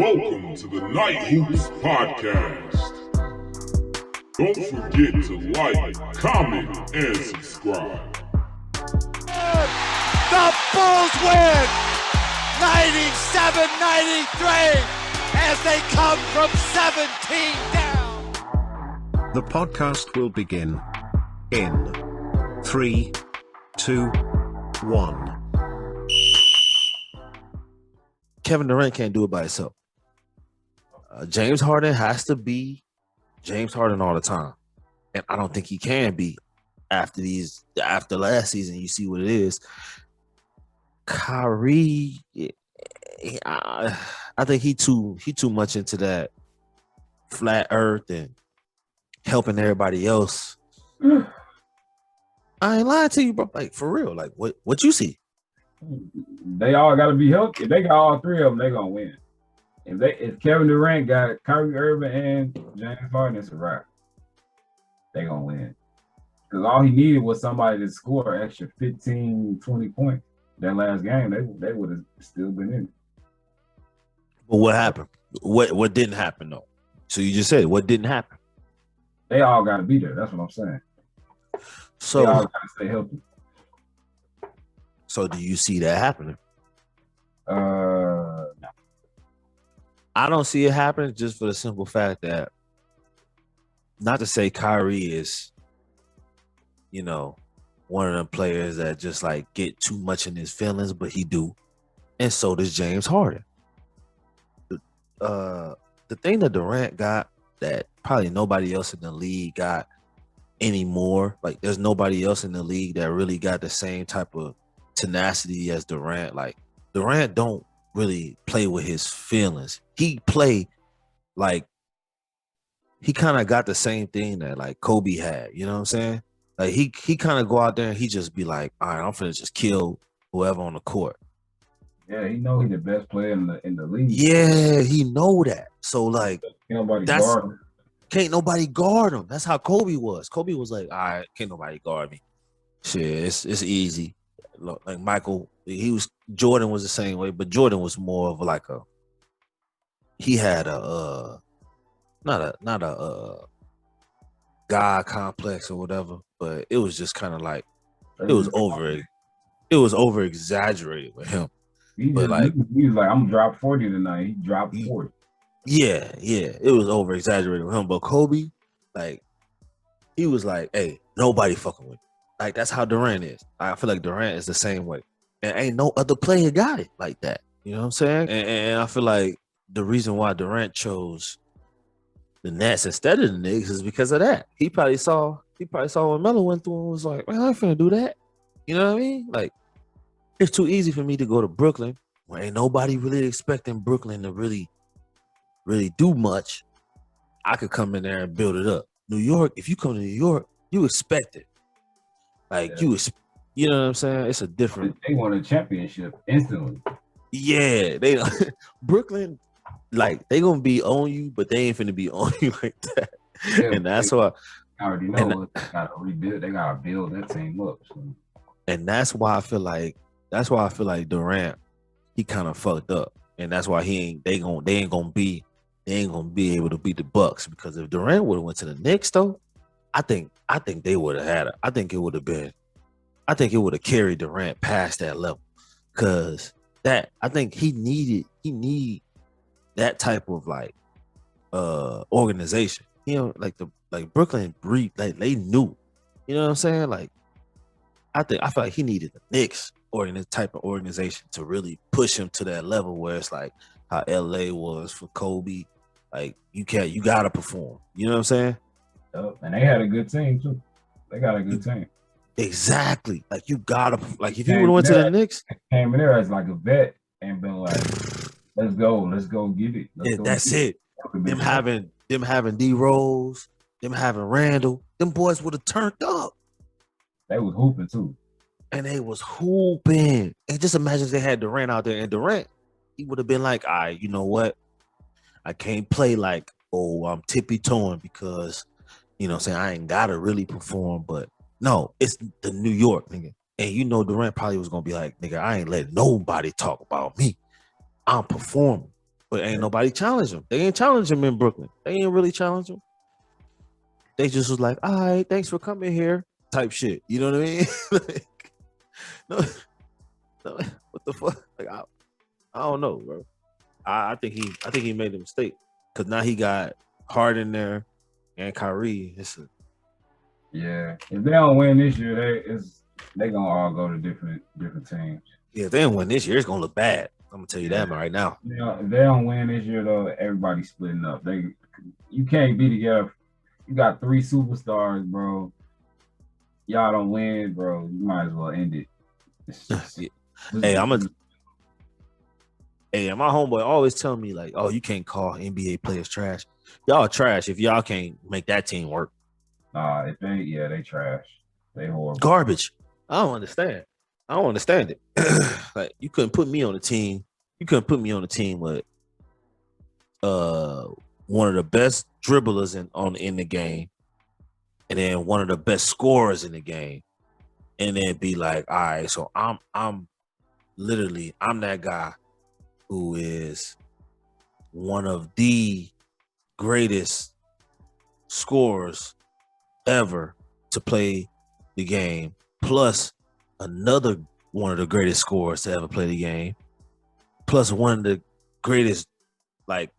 Welcome to the Night Hoops Podcast. Don't forget to like, comment, and subscribe. The Bulls win 97-93 as they come from 17 down. The podcast will begin in 3, 2, 1. Kevin Durant can't do it by himself. James Harden has to be James Harden all the time, and I don't think he can be after last season. You see what it is. Kyrie, I think he too much into that flat earth and helping everybody else. I ain't lying to you, bro. Like, for real. Like, what you see? They all got to be healthy. If they got all three of them, they're gonna win. If Kevin Durant got Kyrie, Irving, and James Harden, it's a wrap. They're gonna win. Because all he needed was somebody to score an extra 15, 20 points. That last game, they would have still been in. But what happened? What didn't happen though? So you just said what didn't happen? They all got to be there. That's what I'm saying. So they all got to stay healthy. So do you see that happening? No. I don't see it happening just for the simple fact that, not to say Kyrie is, one of them players that just like get too much in his feelings, but he do. And so does James Harden. The thing that Durant got that probably nobody else in the league got anymore, like there's nobody else in the league that really got the same type of tenacity as Durant. Like Durant don't really play with his feelings. He play like he kind of got the same thing that like Kobe had, you know what I'm saying? Like he kind of go out there and he just be like, all right, I'm finna just kill whoever on the court. Yeah, he know he's the best player in the league. Yeah, he know that. So like can't nobody guard him. That's how Kobe was. Kobe was like, all right, can't nobody guard me. Shit, it's easy. Like Michael, Jordan was the same way, but Jordan was more of like he had not a God complex or whatever, but it was just kind of like it was over exaggerated with him. He was like, I'm gonna drop 40 tonight. He dropped 40. Yeah, it was over exaggerated with him. But Kobe, like, he was like, hey, nobody fucking with me. Like, that's how Durant is. I feel like Durant is the same way. And ain't no other player got it like that. You know what I'm saying? And I feel like the reason why Durant chose the Nets instead of the Knicks is because of that. He probably saw what Melo went through and was like, man, I ain't finna do that. You know what I mean? Like, it's too easy for me to go to Brooklyn where ain't nobody really expecting Brooklyn to really do much. I could come in there and build it up. New York, if you come to New York, you expect it. Like, you know what I'm saying? It's a different. They won a championship instantly. Yeah, they Brooklyn, like they gonna be on you, but they ain't finna be on you like that. Yeah, and that's why I already know they gotta rebuild. They gotta build that team up. So. And that's why I feel like Durant, he kind of fucked up, and that's why they ain't gonna be able to beat the Bucks, because if Durant would have went to the Knicks though, I think they would have had it. I think it would have carried Durant past that level, because I think he need that type of like organization. Like Brooklyn breathed, like they knew. You know what I'm saying? Like I feel like he needed the Knicks or in this type of organization to really push him to that level where it's like how LA was for Kobe. Like you gotta perform. You know what I'm saying? And they had a good team too. They got a good team. Exactly. Like you gotta, like if you would have went to the Knicks, came in there as like a vet and been like, let's go get it. That's it. Them having D Rose, them having Randall, them boys would have turned up. They was hooping too. And they was hooping. And just imagine if they had Durant out there, and Durant, he would have been like, all right, you know what? I can't play like, oh, I'm tippy-toeing because, you know what I'm saying, I ain't gotta really perform, but no, it's the New York, nigga. And you know Durant probably was gonna be like, nigga, I ain't letting nobody talk about me. I'm performing. But ain't nobody challenge him. They ain't challenge him in Brooklyn. They ain't really challenge him. They just was like, all right, thanks for coming here, type shit. You know what I mean? Like, no, what the fuck? Like, I don't know, bro. I think he made a mistake because now he got Harden there and Kyrie. Yeah, if they don't win this year, they gonna all go to different teams. Yeah, if they don't win this year, it's gonna look bad. I'm gonna tell you that right now. If they don't win this year, though, everybody's splitting up. You can't be together. You got 3 superstars, bro. Y'all don't win, bro. You might as well end it. Hey, my homeboy always tell me like, oh, you can't call NBA players trash. Y'all trash if y'all can't make that team work. If they trash. They horrible. Garbage. I don't understand. I don't understand it. Like you couldn't put me on a team. You couldn't put me on a team with one of the best dribblers in the game, and then one of the best scorers in the game, and then be like, all right, so I'm that guy who is one of the greatest scorers ever to play the game, plus another one of the greatest scorers to ever play the game, plus one of the greatest like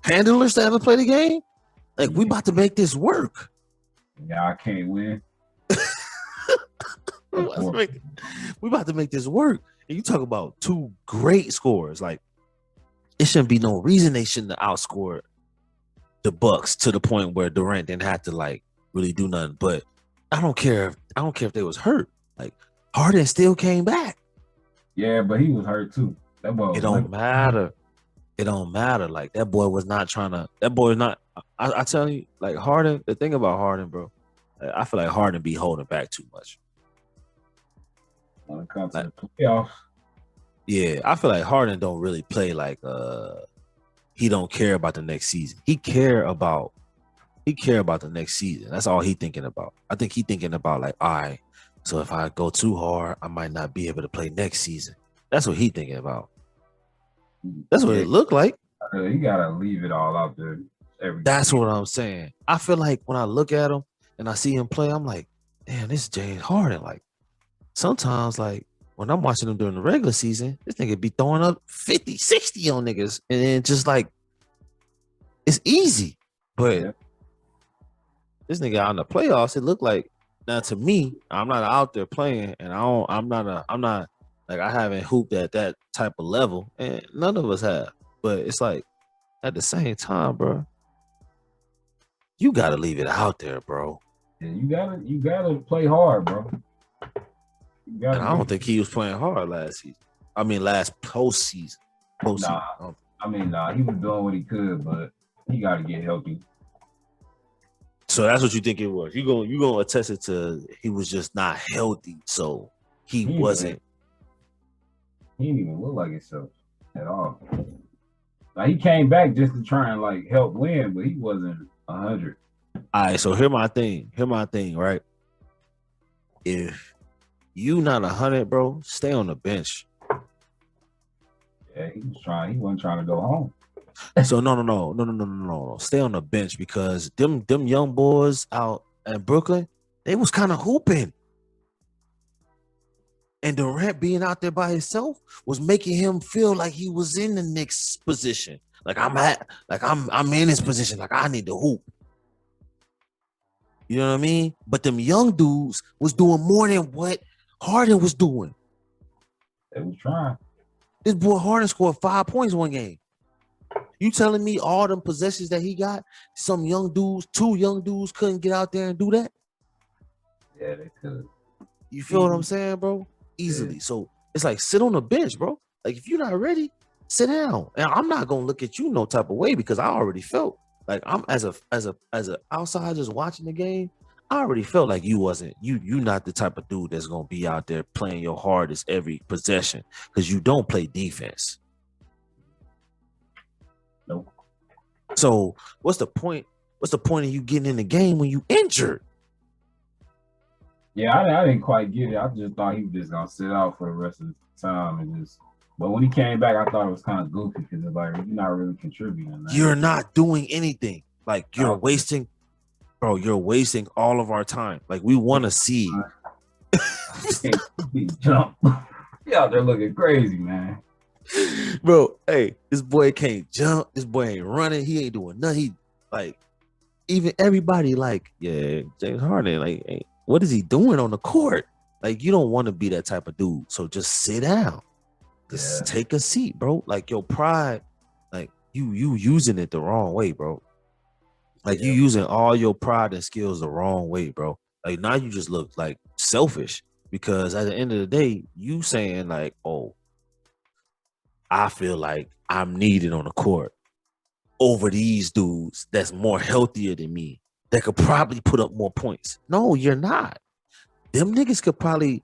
handlers to ever play the game. Like we about to make this work. Yeah, I can't win. We about to make this work. And you talk about 2 great scorers. Like it shouldn't be no reason they shouldn't have outscored the Bucks to the point where Durant didn't have to like really do nothing. But I don't care if they was hurt. Like Harden still came back. Yeah, but he was hurt too. It don't matter. It don't matter. Like that boy was not trying to. That boy is not. I tell you, like Harden. The thing about Harden, bro, I feel like Harden be holding back too much. When it comes to the playoffs. Yeah, I feel like Harden don't really play like he don't care about the next season. He care about the next season. That's all he thinking about. I think he thinking about like, all right, so if I go too hard, I might not be able to play next season. That's what he thinking about. That's what it looked like. You gotta leave it all out there. That's what I'm saying. I feel like when I look at him and I see him play, I'm like, damn, this is James Harden. Like sometimes, like when I'm watching him during the regular season, this nigga be throwing up 50, 60 on niggas, and then just like it's easy. But this nigga out in the playoffs, it looked like now to me, I'm not out there playing, and I'm not like I haven't hooped at that type of level, and none of us have. But it's like at the same time, bro, you gotta leave it out there, bro. Yeah, you gotta play hard, bro. And I don't think he was playing hard last season. I mean, last postseason. Nah, he was doing what he could, but he got to get healthy. So that's what you think it was. You gonna attest it to he was just not healthy, so he wasn't. He didn't even look like himself at all. Like he came back just to try and like help win, but he wasn't 100. All right, so here's my thing, right? If you not 100, bro, stay on the bench. Yeah, he wasn't trying to go home. So no. Stay on the bench because them young boys out in Brooklyn, they was kind of hooping. And Durant being out there by himself was making him feel like he was in the Knicks position. Like I'm in his position. Like I need to hoop. You know what I mean? But them young dudes was doing more than what Harden was doing. They was trying. This boy Harden scored 5 points one game. You telling me all them possessions that he got, two young dudes couldn't get out there and do that? Yeah, they could. You feel what I'm saying, bro? Easily. Yeah. So it's like sit on the bench, bro. Like if you're not ready, sit down. And I'm not gonna look at you no type of way because I already felt like I'm as a outsider just watching the game. I already felt like you not the type of dude that's gonna be out there playing your hardest every possession because you don't play defense. Nope. So what's the point? What's the point of you getting in the game when you injured? Yeah, I didn't quite get it. I just thought he was just gonna sit out for the rest of the time and just But when he came back, I thought it was kind of goofy because it's like you're not really contributing. Man. You're not doing anything. Like you're Okay. wasting, bro. You're wasting all of our time. Like we want to see. Jump. He out there looking crazy, man. Bro, hey, this boy can't jump. This boy ain't running. He ain't doing nothing. He like even everybody like, yeah, James Harden. Like, hey, what is he doing on the court? Like, you don't want to be that type of dude. So just sit down. Just take a seat, bro. Like your pride, like you using it the wrong way, bro. Like you using all your pride and skills the wrong way, bro. Like now you just look like selfish because at the end of the day, you saying like, oh, I feel like I'm needed on the court over these dudes that's more healthier than me that could probably put up more points. No, you're not. Them niggas could probably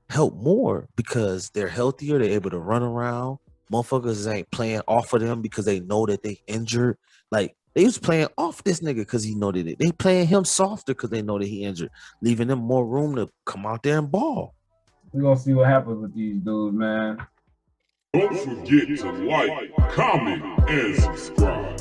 help more because they're healthier. They're able to run around. Motherfuckers ain't playing off of them because they know that they injured. Like they was playing off this nigga because he know that they playing him softer because they know that he injured, leaving them more room to come out there and ball. We're gonna see what happens with these dudes, man. Don't forget to like, comment, and subscribe.